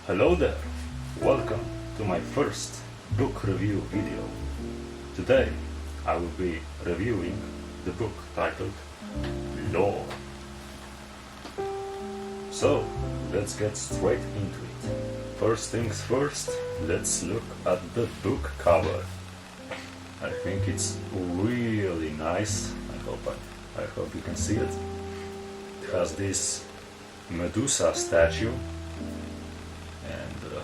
Hello there! Welcome to my first book review video. Today I will be reviewing the book titled Lore. So let's get straight into it. First things first, let's look at the book cover. I think it's really nice. I hope you can see it. It has this Medusa statue and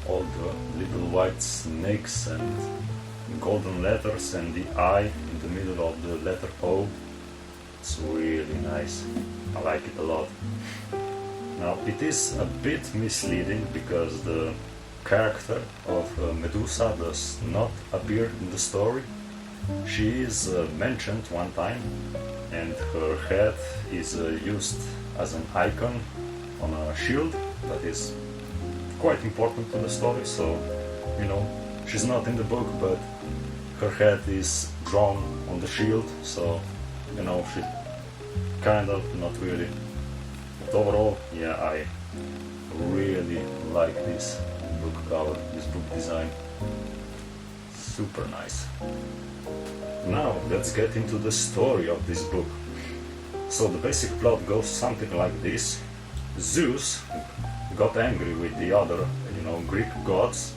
all the little white snakes and golden letters and the eye in the middle of the letter O. It's really nice. I like it a lot. Now it is a bit misleading because the character of Medusa does not appear in the story. She is mentioned one time and her head is used as an icon on a shield that is quite important to the story, so she's not in the book, but her head is drawn on the shield, so she kind of, not really, but overall, yeah, I really like this book cover, this book design. Super nice. Now let's get into the story of this book. So the basic plot goes something like this. Zeus got angry with the other, Greek gods,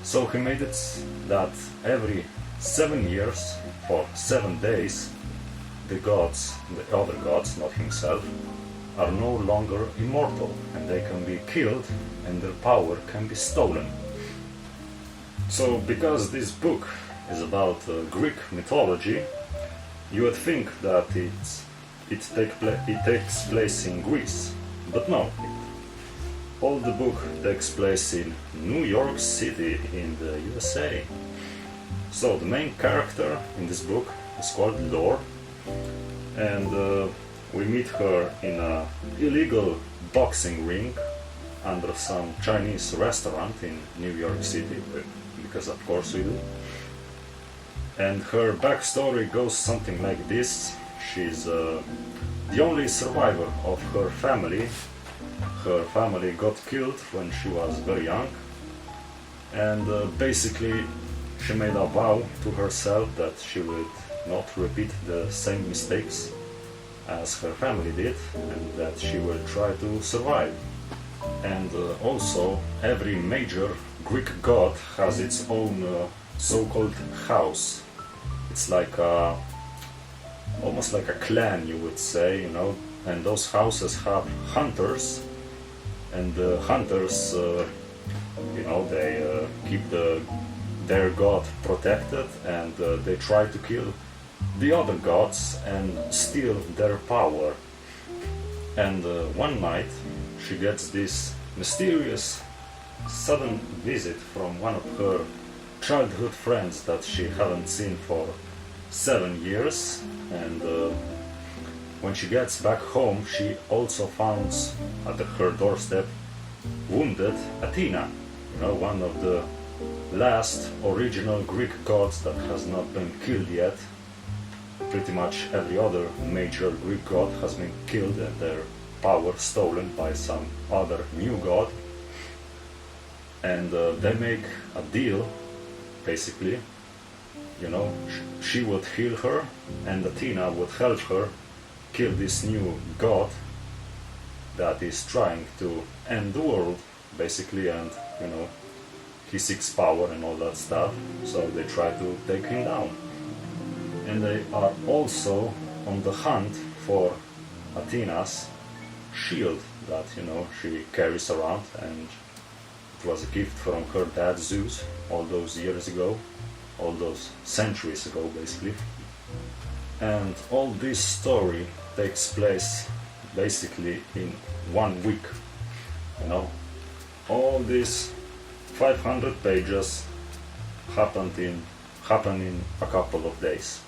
so he made it that every 7 years, for 7 days, the other gods, not himself, are no longer immortal, and they can be killed and their power can be stolen. So because this book is about Greek mythology, you would think that it takes place in Greece, but no. All the book takes place in New York City in the USA. So the main character in this book is called Lore, and we meet her in an illegal boxing ring under some Chinese restaurant in New York City, because of course we do. And her backstory goes something like this. She's the only survivor of her family. Her family got killed when she was very young, and basically she made a vow to herself that she would not repeat the same mistakes as her family did, and that she will try to survive. And also every major Greek god has its own so-called house. It's like almost like a clan, you would say, and those houses have hunters, and the hunters, they keep their god protected, and they try to kill the other gods and steal their power. And one night she gets this mysterious sudden visit from one of her childhood friends that she hadn't seen for 7 years, and when she gets back home, she also finds at her doorstep wounded Athena, one of the last original Greek gods that has not been killed yet. Pretty much every other major Greek god has been killed and their power stolen by some other new god. And they make a deal, basically. She would heal her and Athena would help her kill this new god that is trying to end the world, basically, and he seeks power and all that stuff, so they try to take him down. And they are also on the hunt for Athena's shield that she carries around, and it was a gift from her dad Zeus all those years ago, all those centuries ago, basically. And all this story takes place basically in 1 week. All these 500 pages happen in a couple of days.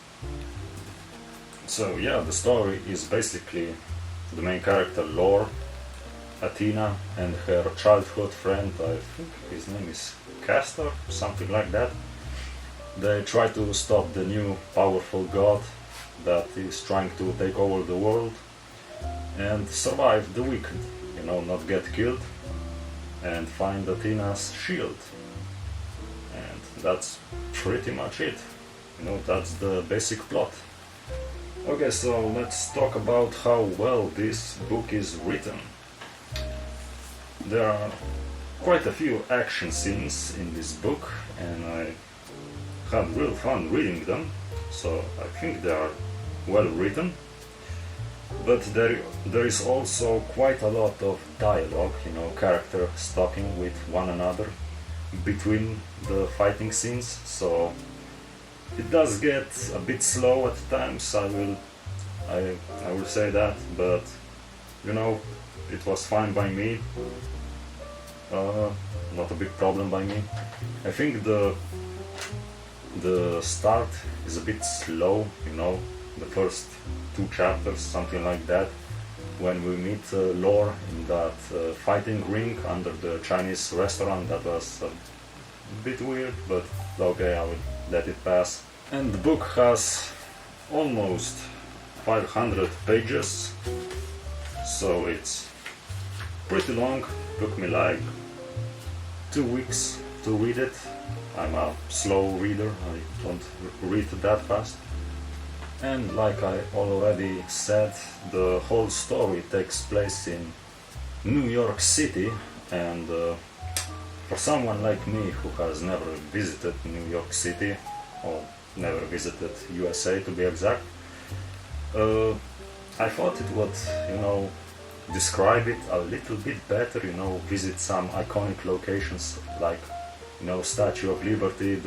So yeah, the story is basically the main character Lore, Athena, and her childhood friend, I think his name is Castor, something like that. They try to stop the new powerful god that is trying to take over the world and survive the weekend, not get killed. and find Athena's shield. And that's pretty much it. You know, that's the basic plot. Okay, so let's talk about how well this book is written. There are quite a few action scenes in this book, and I had real fun reading them, so I think they are well written. But there is also quite a lot of dialogue, you know, characters talking with one another between the fighting scenes, so it does get a bit slow at times, I will say that, but you know, it was fine by me, not a big problem by me. I think the start is a bit slow, you know, the first 2 chapters, something like that, when we meet Lore in that fighting ring under the Chinese restaurant. That was a bit weird, but okay, I will let it pass. And the book has almost 500 pages, so it's pretty long. Took me like 2 weeks to read it. I'm a slow reader, I don't read that fast. And like I already said, the whole story takes place in New York City, and for someone like me who has never visited New York City, or never visited USA to be exact, I thought it would, you know, describe it a little bit better, you know, visit some iconic locations like, you know, Statue of Liberty,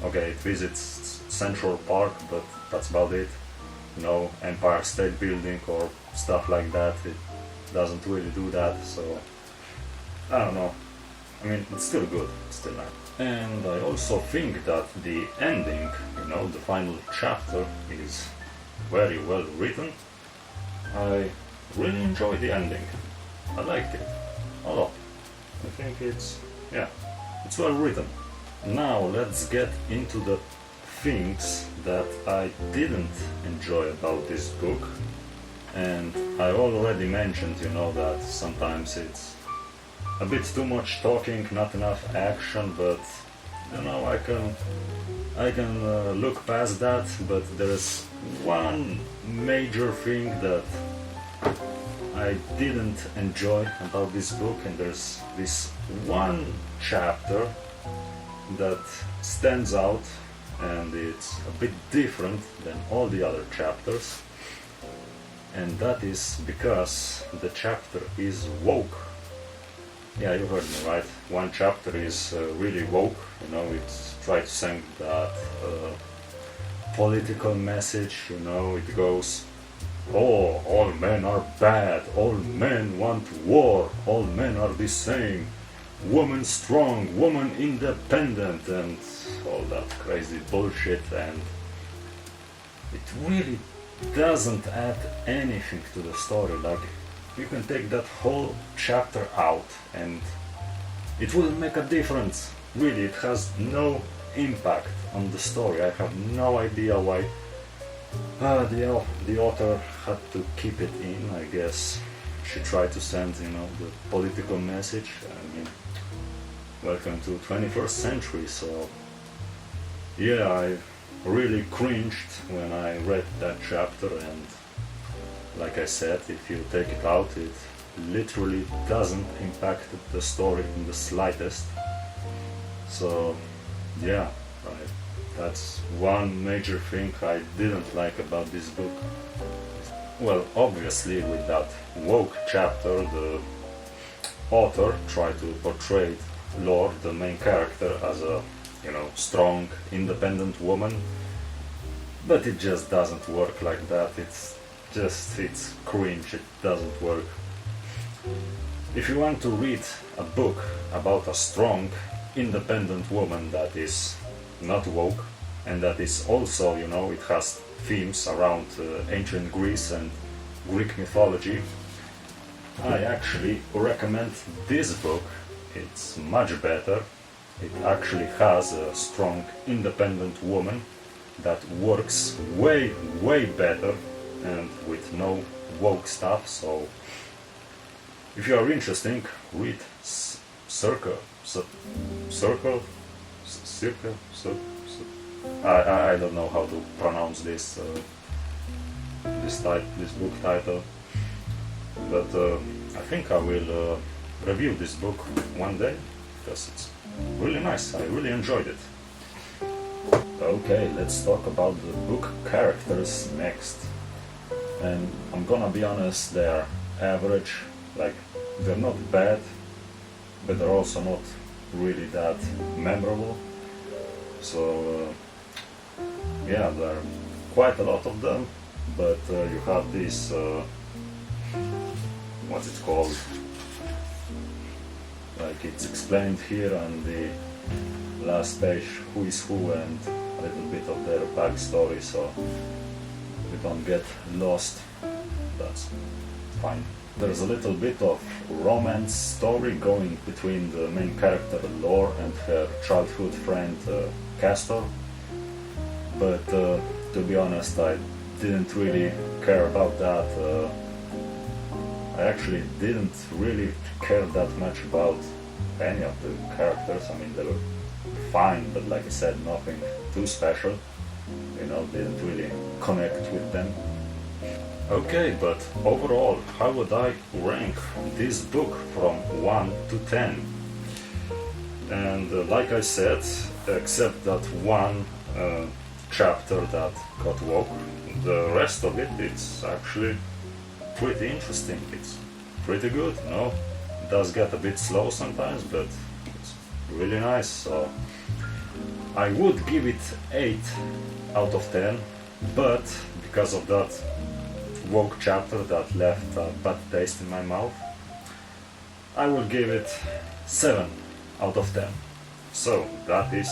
okay, it visits Central Park, but that's about it. You know, Empire State Building or stuff like that, it doesn't really do that, so I don't know. I mean, it's still good, it's still nice. And I also think that the ending, you know, the final chapter is very well written. I really enjoyed the ending. I liked it a lot. I think it's well written. Now let's get into the things that I didn't enjoy about this book. And I already mentioned, you know, that sometimes it's a bit too much talking, not enough action, but you know, I can look past that. But there's one major thing that I didn't enjoy about this book, and there's this one chapter that stands out, and it's a bit different than all the other chapters, and that is because the chapter is woke. Yeah, you heard me right. One chapter is really woke, you know, it's trying to send that political message, you know, it goes, oh, all men are bad, all men want war, all men are the same, woman strong, woman independent, and all that crazy bullshit, and it really doesn't add anything to the story. Like, you can take that whole chapter out and it wouldn't make a difference. Really, it has no impact on the story. I have no idea why the author had to keep it in. I guess she tried to send, you know, the political message. I mean, welcome to 21st century, so yeah, I really cringed when I read that chapter, and like I said, if you take it out, it literally doesn't impact the story in the slightest. So yeah, that's one major thing I didn't like about this book. Well, obviously with that woke chapter, the author tried to portray Lore, the main character, as a, you know, strong, independent woman, but it just doesn't work like that. It's cringe, it doesn't work. If you want to read a book about a strong, independent woman that is not woke, and that is also, you know, it has themes around ancient Greece and Greek mythology, I actually recommend this book. It's much better. It actually has a strong, independent woman that works way, way better and with no woke stuff, so if you are interested, read Circle, Circle, Circle, I don't know how to pronounce this this book title, but I think I will review this book one day because it's really nice. I really enjoyed it. Okay, let's talk about the book characters next. And I'm gonna be honest, they are average, like they're not bad, but they're also not really that memorable. So yeah, there are quite a lot of them, but you have this, what's it called? Like it's explained here on the last page who is who and a little bit of their backstory, so we don't get lost. That's fine. There's a little bit of romance story going between the main character Lore and her childhood friend Castor, but to be honest, I didn't really care about that. I actually didn't really care that much about any of the characters. I mean, they were fine, but like I said, nothing too special. You know, didn't really connect with them. Okay, but overall, how would I rank this book from 1 to 10? And like I said, except that one chapter that got woke, the rest of it, it's actually pretty interesting. It's pretty good, you know. It does get a bit slow sometimes, but it's really nice. So I would give it 8 out of 10, but because of that woke chapter that left a bad taste in my mouth, I will give it 7 out of 10. So that is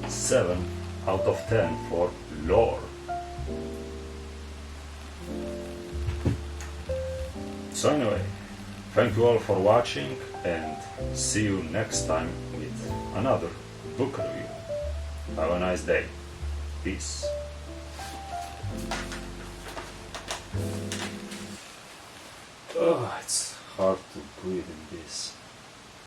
7 out of 10 for Lore. So anyway, thank you all for watching and see you next time with another book review. Have a nice day. Peace. Oh, it's hard to breathe in this.